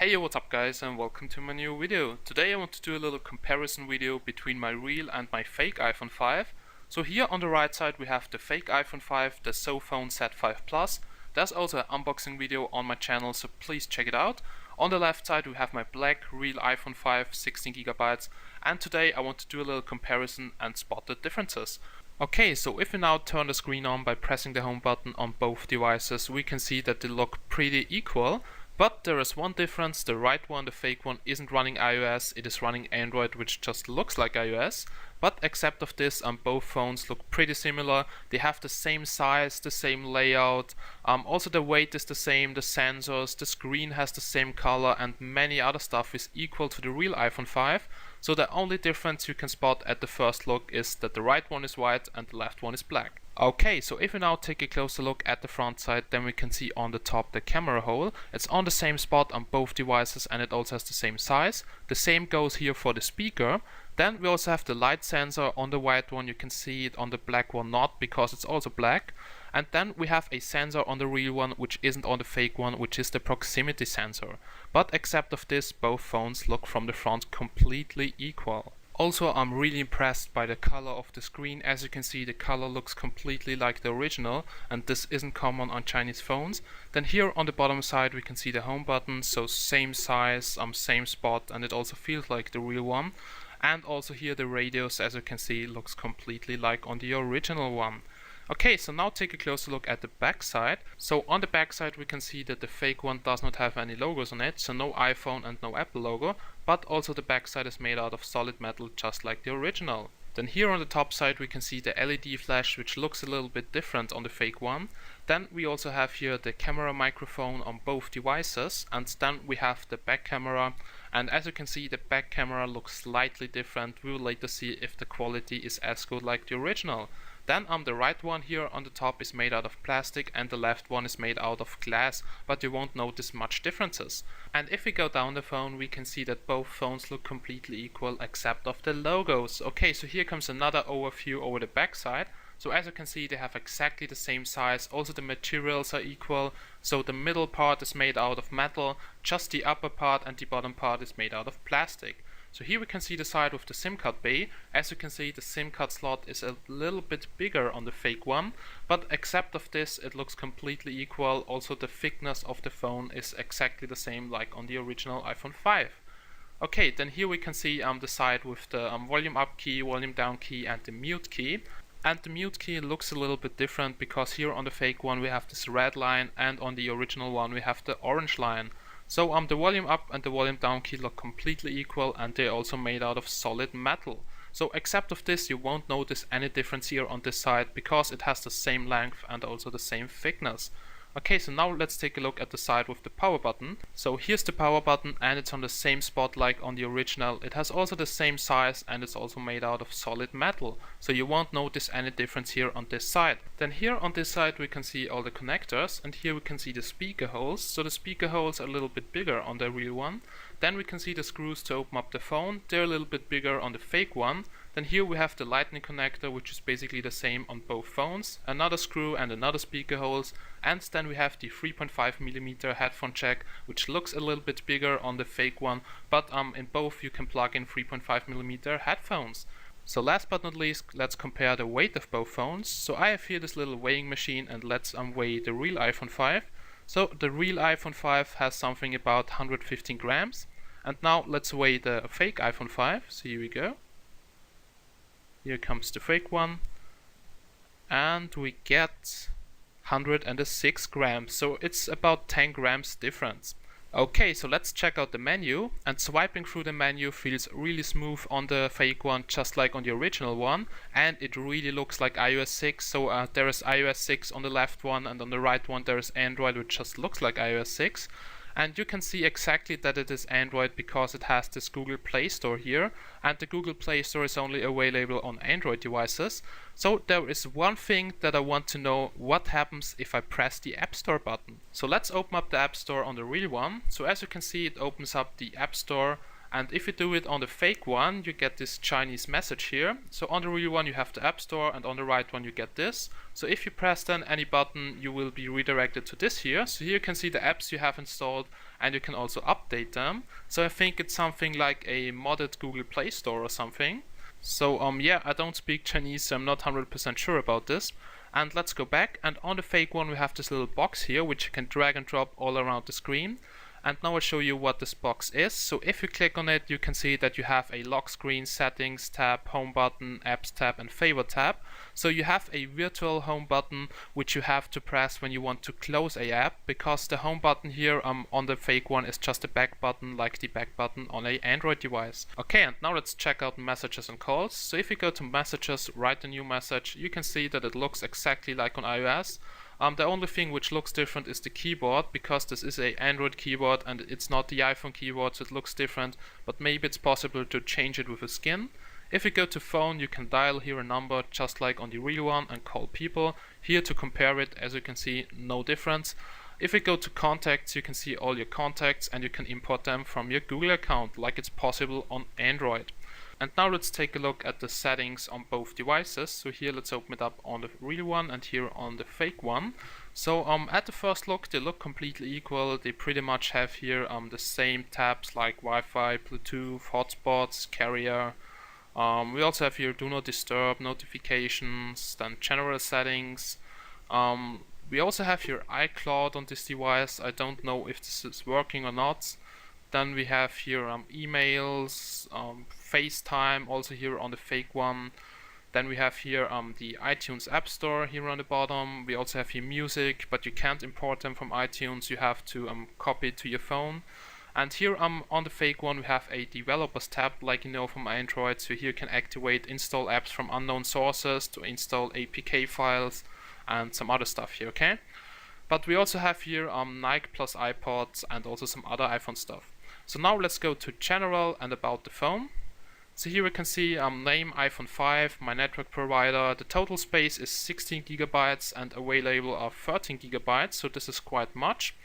Hey, what's up guys, and welcome to my new video. Today I want to do a little comparison video between my real and my fake iPhone 5. So here on the right side we have the fake iPhone 5, the SoFone Z5 Plus. There's also an unboxing video on my channel, so please check it out. On the left side we have my black real iPhone 5, 16GB, and today I want to do a little comparison and spot the differences. Okay, so if we now turn the screen on by pressing the home button on both devices, we can see that they look pretty equal. But there is one difference: the right one, the fake one, isn't running iOS, it is running Android, which just looks like iOS. But except of this, both phones look pretty similar. They have the same size, the same layout, also the weight is the same, the sensors, the screen has the same color, and many other stuff is equal to the real iPhone 5. So the only difference you can spot at the first look is that the right one is white and the left one is black. Okay, so if we now take a closer look at the front side, then we can see on the top the camera hole. It's on the same spot on both devices and it also has the same size. The same goes here for the speaker. Then we also have the light sensor on the white one. You can see it on the black one not, because it's also black. And then we have a sensor on the real one which isn't on the fake one, which is the proximity sensor. But except of this, both phones look from the front completely equal. Also, I'm really impressed by the color of the screen. As you can see, the color looks completely like the original, and this isn't common on Chinese phones. Then here on the bottom side we can see the home button, so same size, same spot, and it also feels like the real one. And also here the radios, as you can see, looks completely like on the original one. Okay, so now take a closer look at the back side. So on the back side we can see that the fake one does not have any logos on it, so no iPhone and no Apple logo, but also the back side is made out of solid metal just like the original. Then here on the top side we can see the LED flash, which looks a little bit different on the fake one. Then we also have here the camera microphone on both devices, and then we have the back camera. And as you can see, the back camera looks slightly different. We will later see if the quality is as good like the original. Then the right one here on the top is made out of plastic and the left one is made out of glass, but you won't notice much differences. And if we go down the phone, we can see that both phones look completely equal except of the logos. Okay, so here comes another overview over the back side. So as you can see, they have exactly the same size. Also the materials are equal. So the middle part is made out of metal, just the upper part and the bottom part is made out of plastic. So here we can see the side with the SIM card bay. As you can see, the SIM card slot is a little bit bigger on the fake one, but except of this, it looks completely equal. Also the thickness of the phone is exactly the same like on the original iPhone 5. Okay, then here we can see the side with the volume up key, volume down key and the mute key. And the mute key looks a little bit different because here on the fake one we have this red line and on the original one we have the orange line. So the volume up and the volume down key look completely equal, and they're also made out of solid metal. So except of this, you won't notice any difference here on this side because it has the same length and also the same thickness. Okay, so now let's take a look at the side with the power button. So here's the power button and it's on the same spot like on the original. It has also the same size and it's also made out of solid metal. So you won't notice any difference here on this side. Then here on this side we can see all the connectors, and here we can see the speaker holes. So the speaker holes are a little bit bigger on the real one. Then we can see the screws to open up the phone. They're a little bit bigger on the fake one. Then here we have the lightning connector, which is basically the same on both phones, another screw and another speaker holes, and then we have the 3.5mm headphone jack, which looks a little bit bigger on the fake one, but in both you can plug in 3.5mm headphones. So last but not least, let's compare the weight of both phones. So I have here this little weighing machine, and let's weigh the real iPhone 5. So the real iPhone 5 has something about 115 grams. And now let's weigh the fake iPhone 5. So here we go. Here comes the fake one, and we get 106 grams, so it's about 10 grams difference. Okay, so let's check out the menu, and swiping through the menu feels really smooth on the fake one, just like on the original one, and it really looks like iOS 6. So there is iOS 6 on the left one, and on the right one there is Android, which just looks like iOS 6. And you can see exactly that it is Android because it has this Google Play Store here, and the Google Play Store is only available on Android devices. So there is one thing that I want to know: what happens if I press the App Store button. So let's open up the App Store on the real one. So as you can see, it opens up the App Store, And if you do it on the fake one, you get this Chinese message here. So on the real one you have the App Store, and on the right one you get this. So if you press then any button, you will be redirected to this here. So here you can see the apps you have installed, and you can also update them. So I think it's something like a modded Google Play Store or something. So yeah, I don't speak Chinese, so I'm not 100% sure about this. And let's go back, and on the fake one we have this little box here which you can drag and drop all around the screen. And now I'll show you what this box is. So if you click on it, you can see that you have a lock screen, settings tab, home button, apps tab, and favorite tab. So you have a virtual home button which you have to press when you want to close a app, because the home button here on the fake one is just a back button, like the back button on an Android device. Okay, and now let's check out messages and calls. So if you go to messages, write a new message, you can see that it looks exactly like on iOS. The only thing which looks different is the keyboard, because this is a Android keyboard and it's not the iPhone keyboard, so it looks different, but maybe it's possible to change it with a skin. If you go to phone, you can dial here a number just like on the real one and call people. Here to compare it, as you can see, no difference. If you go to contacts, you can see all your contacts and you can import them from your Google account like it's possible on Android. And now let's take a look at the settings on both devices. So here let's open it up on the real one and here on the fake one. So at the first look they look completely equal. They pretty much have here the same tabs like Wi-Fi, Bluetooth, hotspots, carrier. We also have here do not disturb, notifications, then general settings. We also have here iCloud on this device. I don't know if this is working or not. Then we have here emails, FaceTime, also here on the fake one. Then we have here the iTunes App Store here on the bottom. We also have here music, but you can't import them from iTunes. You have to copy it to your phone. And here on the fake one we have a developers tab, like you know from Android. So here you can activate install apps from unknown sources, to install APK files and some other stuff here, okay? But we also have here Nike plus iPods and also some other iPhone stuff. So now let's go to general and about the phone. So here we can see name iPhone 5, my network provider. The total space is 16 gigabytes and available are 13 gigabytes, so this is quite much.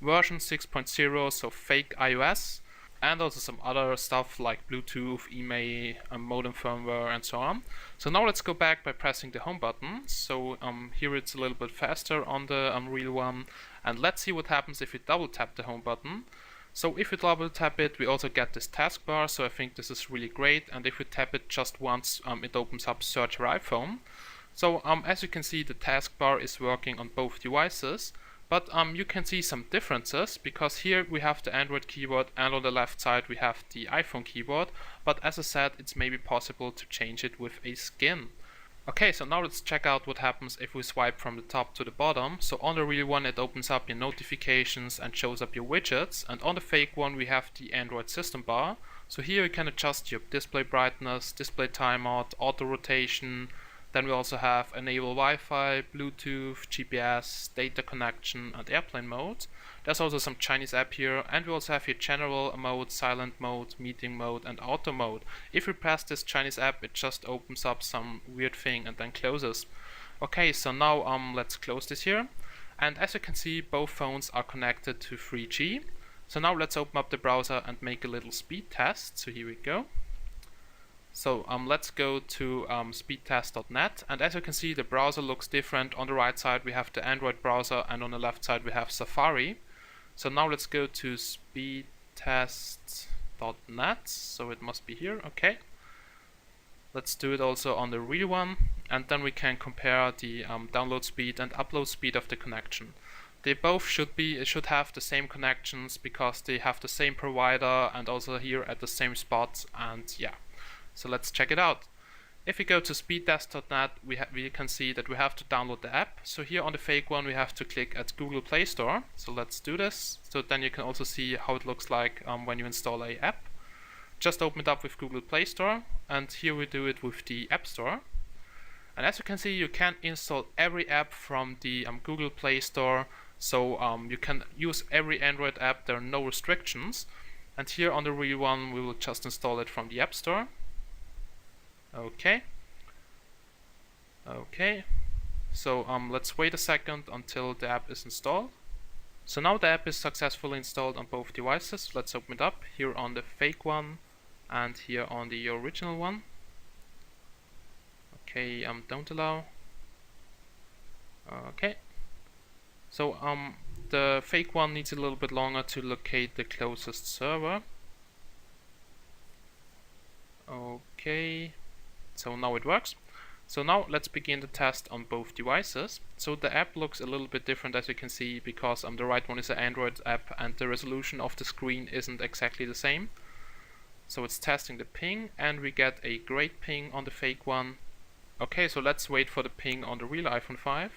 Version 6.0, so fake iOS, and also some other stuff like Bluetooth, email, modem firmware, and so on. So now let's go back by pressing the home button. So here it's a little bit faster on the real one, and let's see what happens if we double tap the home button. So if we double tap it, we also get this taskbar, so I think this is really great. And if we tap it just once, it opens up Search Your iPhone. So as you can see, the taskbar is working on both devices, but you can see some differences, because here we have the Android keyboard and on the left side we have the iPhone keyboard, but as I said, it's maybe possible to change it with a skin. Okay, so now let's check out what happens if we swipe from the top to the bottom. So on the real one it opens up your notifications and shows up your widgets, and on the fake one we have the Android system bar. So here you can adjust your display brightness, display timeout, auto rotation. Then we also have enable Wi-Fi, Bluetooth, GPS, data connection, and airplane mode. There's also some Chinese app here, and we also have here general mode, silent mode, meeting mode, and auto mode. If we press this Chinese app, it just opens up some weird thing and then closes. Okay, so now let's close this here. And as you can see, both phones are connected to 3G. So now let's open up the browser and make a little speed test. So here we go. So let's go to speedtest.net, and as you can see the browser looks different. On the right side we have the Android browser and on the left side we have Safari. So now let's go to speedtest.net, so it must be here, okay. Let's do it also on the real one, and then we can compare the download speed and upload speed of the connection. They both should have the same connections because they have the same provider and also here at the same spot, and yeah. So let's check it out. If we go to speedtest.net, we can see that we have to download the app. So here on the fake one we have to click at Google Play Store. So let's do this. So then you can also see how it looks like when you install an app. Just open it up with Google Play Store, and here we do it with the App Store. And as you can see, you can install every app from the Google Play Store. So you can use every Android app, there are no restrictions. And here on the real one we will just install it from the App Store. Okay. So let's wait a second until the app is installed. So now the app is successfully installed on both devices. Let's open it up here on the fake one and here on the original one. Okay, don't allow. Okay. So the fake one needs a little bit longer to locate the closest server. Okay. So now it works. So now let's begin the test on both devices. So the app looks a little bit different, as you can see, because the right one is an Android app and the resolution of the screen isn't exactly the same. So it's testing the ping and we get a great ping on the fake one. Okay, so let's wait for the ping on the real iPhone 5.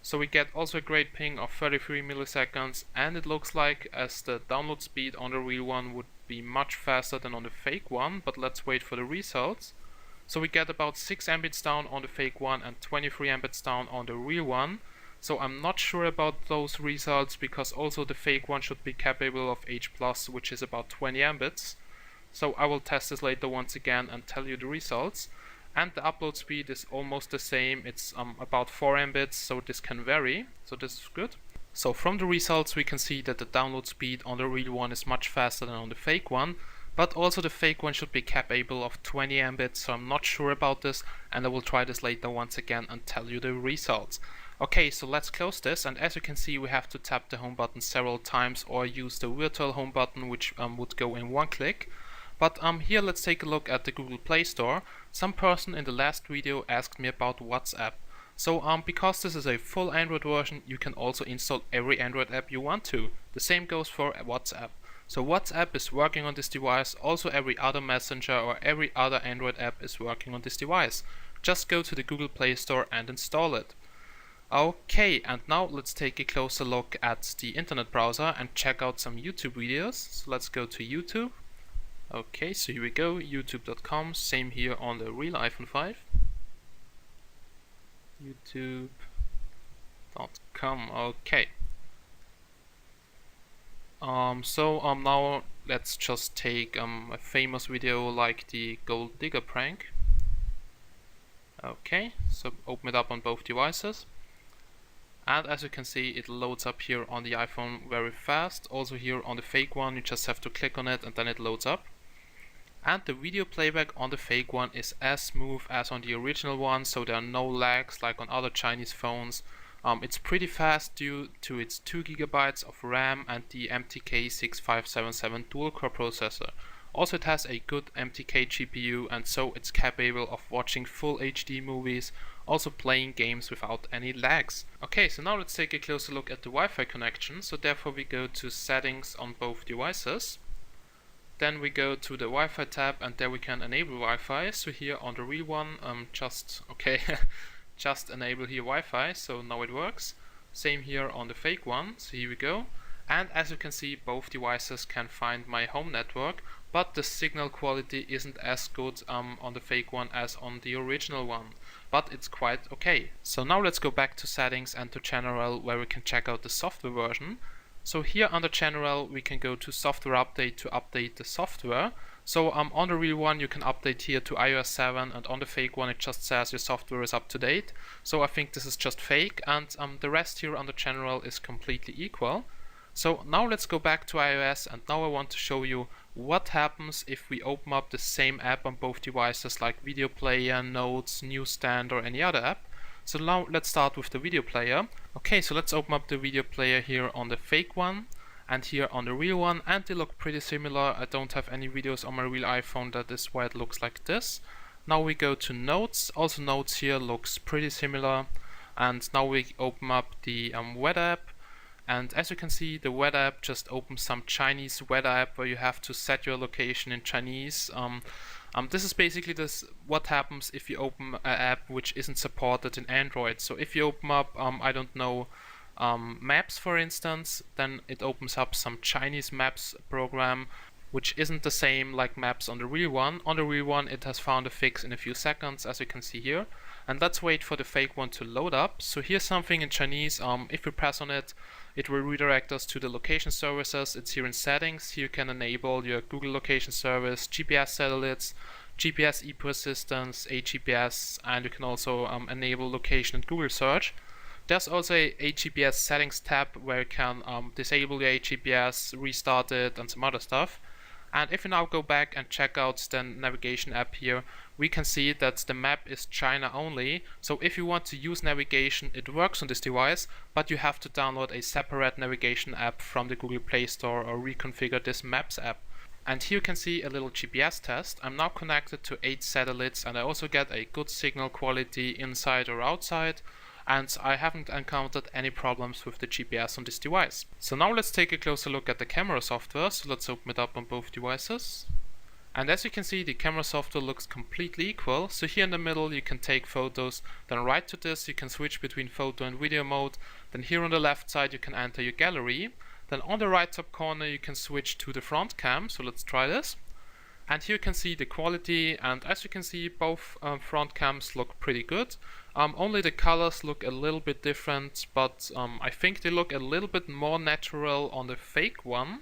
So we get also a great ping of 33 milliseconds, and it looks like as the download speed on the real one would be much faster than on the fake one, but let's wait for the results. So we get about 6 Mbits down on the fake one and 23 Mbits down on the real one. So I'm not sure about those results because also the fake one should be capable of H+, which is about 20 Mbits. So I will test this later once again and tell you the results. And the upload speed is almost the same, it's about 4 Mbits, so this can vary, so this is good. So from the results we can see that the download speed on the real one is much faster than on the fake one, but also the fake one should be capable of 20 Mbits, so I'm not sure about this, and I will try this later once again and tell you the results. Okay, so let's close this, and as you can see we have to tap the home button several times or use the virtual home button, which would go in one click. But here let's take a look at the Google Play Store. Some person in the last video asked me about WhatsApp. So because this is a full Android version, you can also install every Android app you want to. The same goes for WhatsApp. So WhatsApp is working on this device, also every other messenger or every other Android app is working on this device. Just go to the Google Play Store and install it. Okay, and now let's take a closer look at the internet browser and check out some YouTube videos. So let's go to YouTube. Okay, so here we go, youtube.com, same here on the real iPhone 5. youtube.com, okay. Now let's just take a famous video like the gold digger prank. Okay, so open it up on both devices. And as you can see, it loads up here on the iPhone very fast. Also here on the fake one, you just have to click on it and then it loads up. And the video playback on the fake one is as smooth as on the original one, so there are no lags like on other Chinese phones. It's pretty fast due to its 2 GB of RAM and the MTK6577 dual-core processor. Also it has a good MTK GPU, and so it's capable of watching full HD movies, also playing games without any lags. Okay, so now let's take a closer look at the Wi-Fi connection. So therefore we go to settings on both devices. Then we go to the Wi-Fi tab and there we can enable Wi-Fi. So here on the real one, just enable here Wi-Fi, so now it works. Same here on the fake one, so here we go. And as you can see, both devices can find my home network, but the signal quality isn't as good on the fake one as on the original one, but it's quite okay. So now let's go back to settings and to general, where we can check out the software version. So here under general we can go to software update to update the software. So on the real one you can update here to iOS 7, and on the fake one it just says your software is up to date. So I think this is just fake, and the rest here under general is completely equal. So now let's go back to iOS, and now I want to show you what happens if we open up the same app on both devices, like Video Player, Notes, Newsstand or any other app. So now let's start with the video player. Okay, so let's open up the video player here on the fake one and here on the real one, and they look pretty similar. I don't have any videos on my real iPhone, that is why it looks like this. Now we go to Notes. Also Notes here looks pretty similar. And now we open up the weather app. And as you can see, the weather app just opens some Chinese weather app where you have to set your location in Chinese. This is basically what happens if you open an app which isn't supported in Android. So if you open up, I don't know, Maps for instance, then it opens up some Chinese Maps program which isn't the same like Maps on the real one. On the real one it has found a fix in a few seconds, as you can see here. And let's wait for the fake one to load up. So here's something in Chinese. If we press on it, it will redirect us to the location services. It's here in settings. Here you can enable your Google location service, GPS satellites, GPS ePersistence, AGPS, and you can also enable location and Google search. There's also a GPS settings tab where you can disable your GPS, restart it, and some other stuff. And if we now go back and check out the navigation app here, we can see that the map is China only. So if you want to use navigation, it works on this device, but you have to download a separate navigation app from the Google Play Store or reconfigure this Maps app. And here you can see a little GPS test. I'm now connected to 8 satellites and I also get a good signal quality inside or outside, and I haven't encountered any problems with the GPS on this device. So now let's take a closer look at the camera software. So let's open it up on both devices. And as you can see, the camera software looks completely equal. So here in the middle you can take photos, then right to this you can switch between photo and video mode. Then here on the left side you can enter your gallery. Then on the right top corner you can switch to the front cam, so let's try this. And here you can see the quality, and as you can see both front cams look pretty good. Only the colors look a little bit different, but I think they look a little bit more natural on the fake one.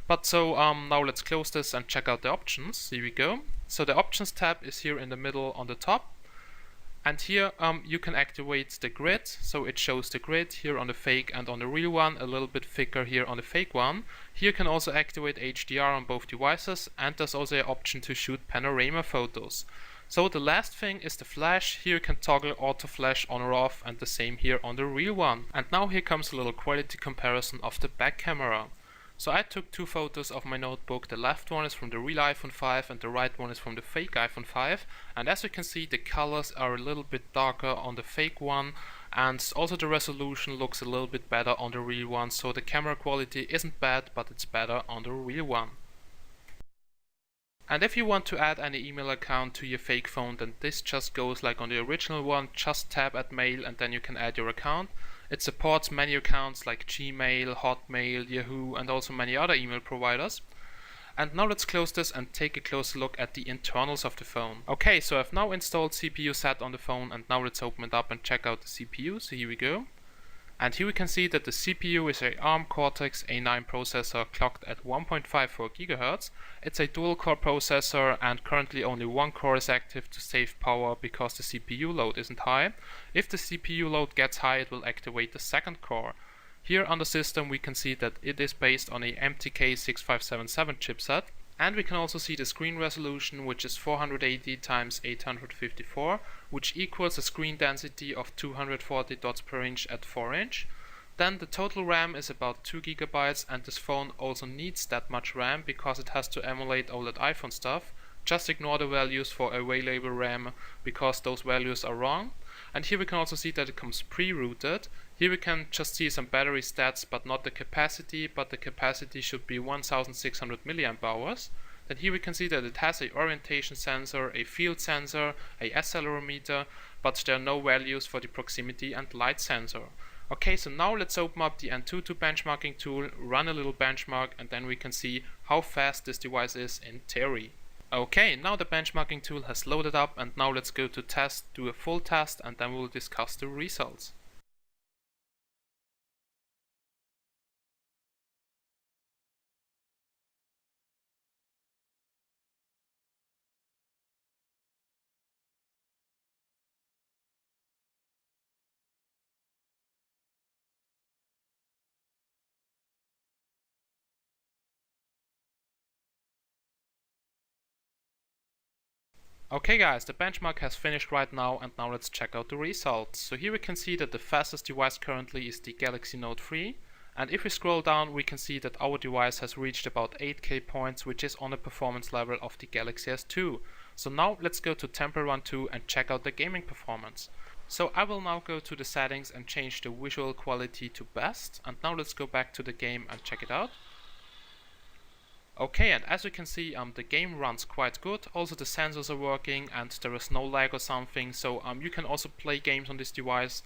But so now let's close this and check out the options. Here we go. So the options tab is here in the middle on the top. And here you can activate the grid, so it shows the grid here on the fake and on the real one, a little bit thicker here on the fake one. Here you can also activate HDR on both devices, and there's also an option to shoot panorama photos. So the last thing is the flash. Here you can toggle auto flash on or off, and the same here on the real one. And now here comes a little quality comparison of the back camera. So I took 2 photos of my notebook. The left one is from the real iPhone 5 and the right one is from the fake iPhone 5. And as you can see, the colors are a little bit darker on the fake one, and also the resolution looks a little bit better on the real one. So the camera quality isn't bad, but it's better on the real one. And if you want to add any email account to your fake phone, then this just goes like on the original one. Just tap at mail and then you can add your account. It supports many accounts like Gmail, Hotmail, Yahoo, and also many other email providers. And now let's close this and take a closer look at the internals of the phone. Okay, so I've now installed CPU-SAT on the phone, and now let's open it up and check out the CPU. So here we go. And here we can see that the CPU is a ARM Cortex A9 processor clocked at 1.54 GHz. It's a dual-core processor, and currently only one core is active to save power because the CPU load isn't high. If the CPU load gets high, it will activate the second core. Here on the system we can see that it is based on a MTK6577 chipset. And we can also see the screen resolution, which is 480 x 854, which equals a screen density of 240 dots per inch at 4 inch. Then the total RAM is about 2 GB, and this phone also needs that much RAM because it has to emulate all that iPhone stuff. Just ignore the values for available RAM because those values are wrong. And here we can also see that it comes pre-routed. Here we can just see some battery stats, but not the capacity, but the capacity should be 1600 mAh. Then here we can see that it has a orientation sensor, a field sensor, a accelerometer, but there are no values for the proximity and light sensor. Okay, so now let's open up the Antutu benchmarking tool, run a little benchmark, and then we can see how fast this device is in theory. Okay, now the benchmarking tool has loaded up, and now let's go to test, do a full test, and then we'll discuss the results. Okay guys, the benchmark has finished right now, and now let's check out the results. So here we can see that the fastest device currently is the Galaxy Note 3, and if we scroll down we can see that our device has reached about 8K points, which is on the performance level of the Galaxy S2. So now let's go to Temple Run 2 and check out the gaming performance. So I will now go to the settings and change the visual quality to best, and now let's go back to the game and check it out. Okay, and as you can see, the game runs quite good. Also the sensors are working and there is no lag or something, so you can also play games on this device.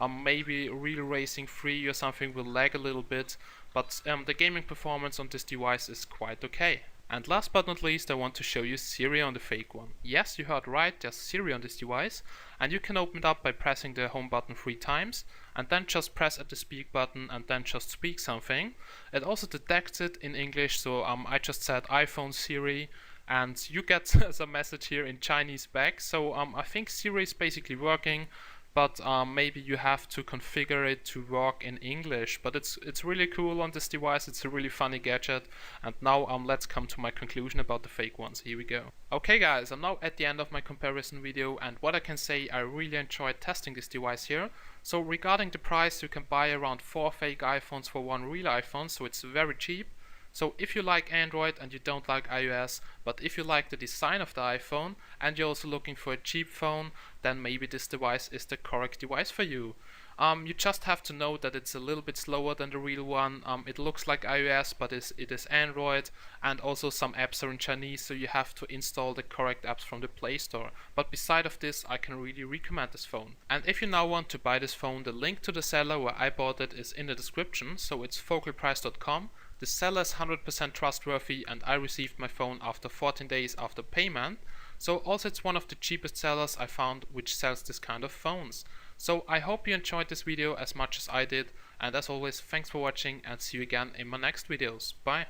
Maybe Real Racing 3 or something will lag a little bit, but the gaming performance on this device is quite okay. And last but not least, I want to show you Siri on the fake one. Yes, you heard right, there's Siri on this device, and you can open it up by pressing the home button 3 times, and then just press at the speak button and then just speak something. It also detects it in English, so I just said iPhone Siri, and you get some message here in Chinese back. So I think Siri is basically working, but maybe you have to configure it to work in English. But it's really cool on this device. It's a really funny gadget. And now let's come to my conclusion about the fake ones. Here we go. Okay guys, I'm now at the end of my comparison video, and what I can say, I really enjoyed testing this device here. So regarding the price, you can buy around 4 fake iPhones for one real iPhone, so it's very cheap. So if you like Android and you don't like iOS, but if you like the design of the iPhone and you're also looking for a cheap phone, then maybe this device is the correct device for you. You just have to know that it's a little bit slower than the real one. It looks like iOS, but it is Android, and also some apps are in Chinese, so you have to install the correct apps from the Play Store. But beside of this, I can really recommend this phone. And if you now want to buy this phone, the link to the seller where I bought it is in the description, so it's focalprice.com. The seller is 100% trustworthy, and I received my phone after 14 days after payment. So also it's one of the cheapest sellers I found which sells this kind of phones. So I hope you enjoyed this video as much as I did, and as always, thanks for watching and see you again in my next videos. Bye!